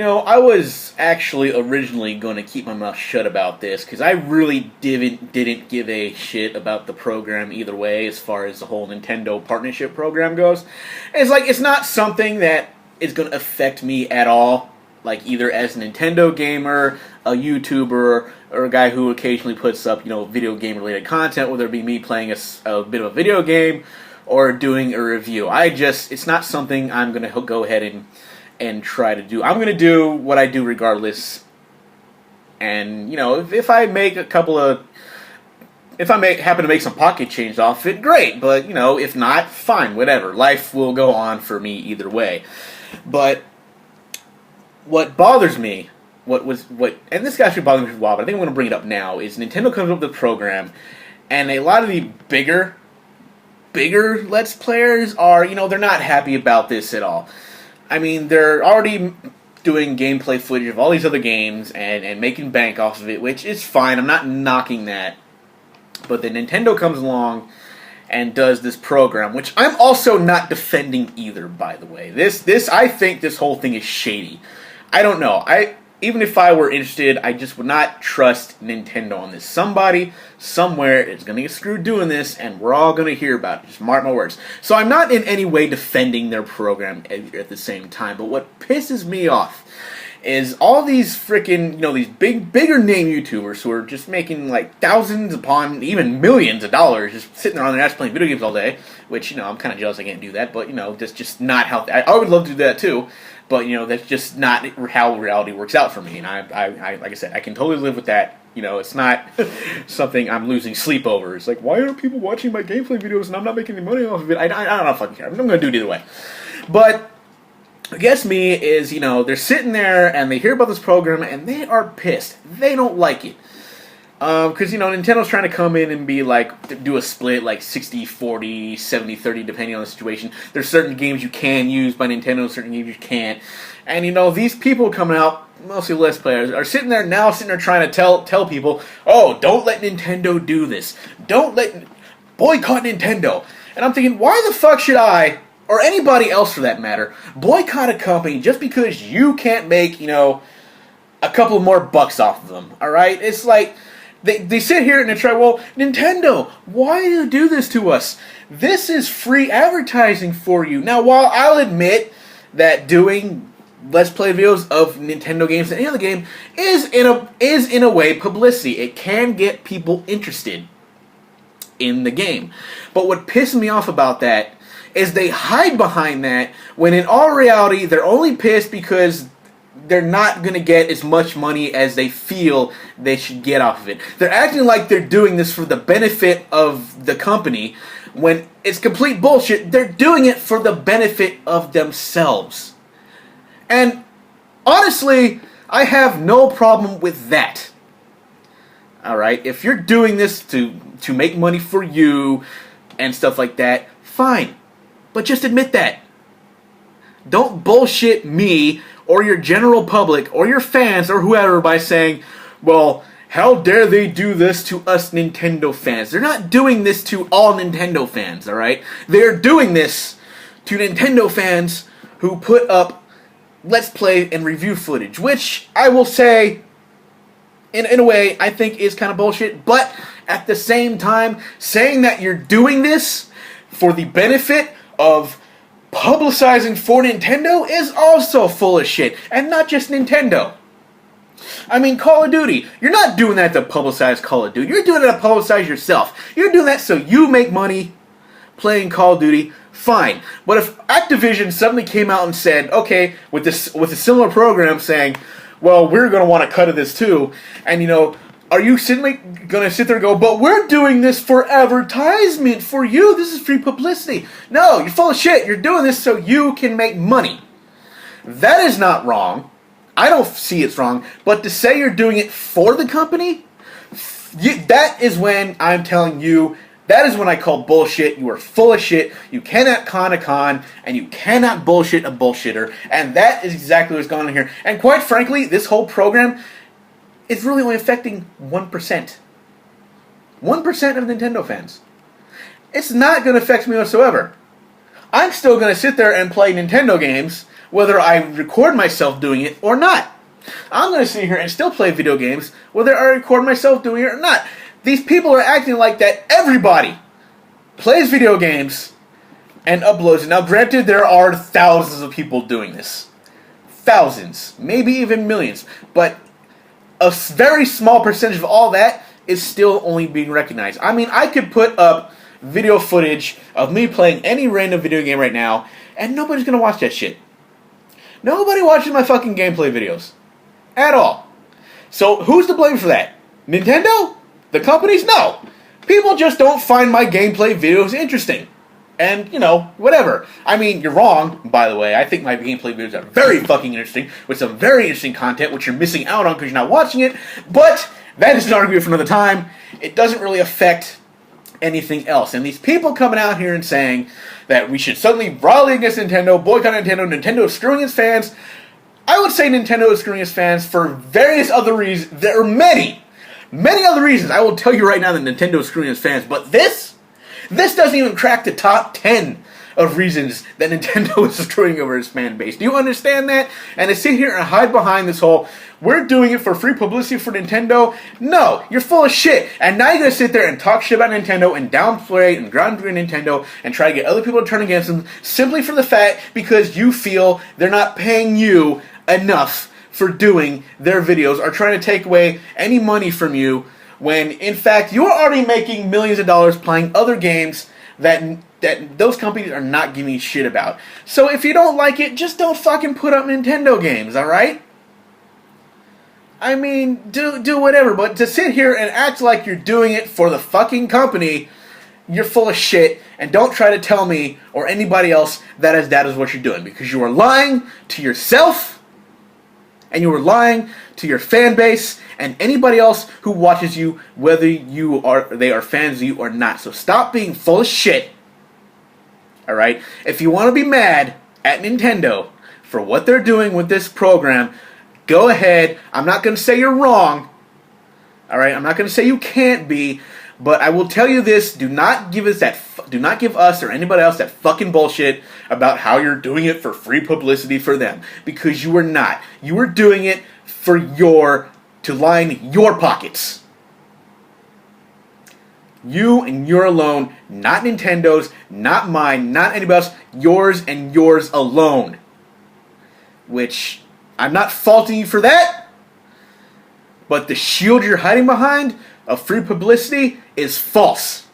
I was actually originally going to keep my mouth shut about this because I really didn't give a shit about the program either way as far as the whole Nintendo partnership program goes. It's not something that is going to affect me at all, like either as a Nintendo gamer, a YouTuber, or a guy who occasionally puts up, video game related content, whether it be me playing a bit of a video game or doing a review. It's not something I'm going to go ahead and try to do. I'm going to do what I do regardless. And, if I make happen to make some pocket change off it, great. But, if not, fine, whatever. Life will go on for me either way. But what bothers me, and this guy should bother me for a while, but I think I'm going to bring it up now, is Nintendo comes up with the program, and a lot of the bigger Let's Players are, they're not happy about this at all. I mean, they're already doing gameplay footage of all these other games and making bank off of it, which is fine. I'm not knocking that. But then Nintendo comes along and does this program, which I'm also not defending either, by the way. I think this whole thing is shady. I don't know. Even if I were interested, I just would not trust Nintendo on this. Somebody, somewhere, is going to get screwed doing this, and we're all going to hear about it. Just mark my words. So I'm not in any way defending their program at the same time, but what pisses me off is all these freaking, these bigger name YouTubers who are just making like thousands upon even millions of dollars just sitting there on their ass playing video games all day, which, I'm kind of jealous I can't do that, but, that's just not how, I would love to do that too. But, that's just not how reality works out for me. And I like I said, I can totally live with that. It's not something I'm losing sleep over. It's like, why are people watching my gameplay videos and I'm not making any money off of it? I don't fucking care. I'm going to do it either way. But I guess me is, they're sitting there and they hear about this program and they are pissed. They don't like it. Because, Nintendo's trying to come in and be like, do a split, like 60-40, 70-30, depending on the situation. There's certain games you can use by Nintendo, certain games you can't. And, these people coming out, mostly Let's Players, are sitting there trying to tell people, oh, don't let Nintendo do this. Boycott Nintendo. And I'm thinking, why the fuck should I, or anybody else for that matter, boycott a company just because you can't make, a couple more bucks off of them, alright? It's like, They sit here and they try, well, Nintendo, why do you do this to us? This is free advertising for you. Now, while I'll admit that doing Let's Play videos of Nintendo games and any other game is in a way publicity. It can get people interested in the game. But what pisses me off about that is they hide behind that when in all reality they're only pissed because they're not going to get as much money as they feel they should get off of it. They're acting like they're doing this for the benefit of the company when it's complete bullshit. They're doing it for the benefit of themselves. And honestly, I have no problem with that. Alright, if you're doing this to make money for you and stuff like that, fine. But just admit that. Don't bullshit me or your general public, or your fans, or whoever by saying, well, how dare they do this to us Nintendo fans? They're not doing this to all Nintendo fans, alright? They're doing this to Nintendo fans who put up Let's Play and review footage, which I will say, in a way, I think is kind of bullshit, but at the same time, saying that you're doing this for the benefit of publicizing for Nintendo is also full of shit. And not just Nintendo. I mean, Call of Duty. You're not doing that to publicize Call of Duty. You're doing it to publicize yourself. You're doing that so you make money playing Call of Duty. Fine. But if Activision suddenly came out and said, okay, with a similar program saying, well, we're going to want a cut of this too, and are you going to sit there and go, but we're doing this for advertisement for you. This is free publicity. No, you're full of shit. You're doing this so you can make money. That is not wrong. I don't see it's wrong. But to say you're doing it for the company, that is when I'm telling you, that is when I call bullshit. You are full of shit. You cannot con a con, and you cannot bullshit a bullshitter. And that is exactly what's going on here. And quite frankly, this whole program, it's really only affecting 1%. 1% of Nintendo fans. It's not going to affect me whatsoever. I'm still going to sit there and play Nintendo games whether I record myself doing it or not. I'm going to sit here and still play video games whether I record myself doing it or not. These people are acting like that everybody plays video games and uploads it. Now, granted, there are thousands of people doing this. Thousands. Maybe even millions. But a very small percentage of all that is still only being recognized. I mean, I could put up video footage of me playing any random video game right now, and nobody's going to watch that shit. Nobody watches my fucking gameplay videos. At all. So, who's to blame for that? Nintendo? The companies? No. People just don't find my gameplay videos interesting. And, you know, whatever. I mean, you're wrong, by the way. I think my gameplay videos are very fucking interesting, with some very interesting content, which you're missing out on because you're not watching it. But, that is an argument for another time. It doesn't really affect anything else. And these people coming out here and saying that we should suddenly rally against Nintendo, boycott Nintendo, Nintendo is screwing its fans. I would say Nintendo is screwing its fans for various other reasons. There are many other reasons. I will tell you right now that Nintendo is screwing its fans. But this doesn't even crack the top 10 of reasons that Nintendo is screwing over its fan base. Do you understand that? And to sit here and hide behind this whole, we're doing it for free publicity for Nintendo. No, you're full of shit. And now you're going to sit there and talk shit about Nintendo and downplay and groundbreak Nintendo and try to get other people to turn against them simply for the fact because you feel they're not paying you enough for doing their videos or trying to take away any money from you when, in fact, you're already making millions of dollars playing other games that those companies are not giving a shit about. So if you don't like it, just don't fucking put up Nintendo games, alright? I mean, do whatever, but to sit here and act like you're doing it for the fucking company, you're full of shit, and don't try to tell me or anybody else that is what you're doing, because you are lying to yourself, and you are lying to your fan base and anybody else who watches you, whether they are fans of you or not. So stop being full of shit. Alright? If you want to be mad at Nintendo for what they're doing with this program, go ahead. I'm not going to say you're wrong. Alright? I'm not going to say you can't be. But I will tell you this, do not give us or anybody else that fucking bullshit about how you're doing it for free publicity for them. Because you are not. You are doing it to line your pockets. You and you're alone, not Nintendo's, not mine, not anybody else, yours and yours alone. Which, I'm not faulting you for that, but the shield you're hiding behind of free publicity is false.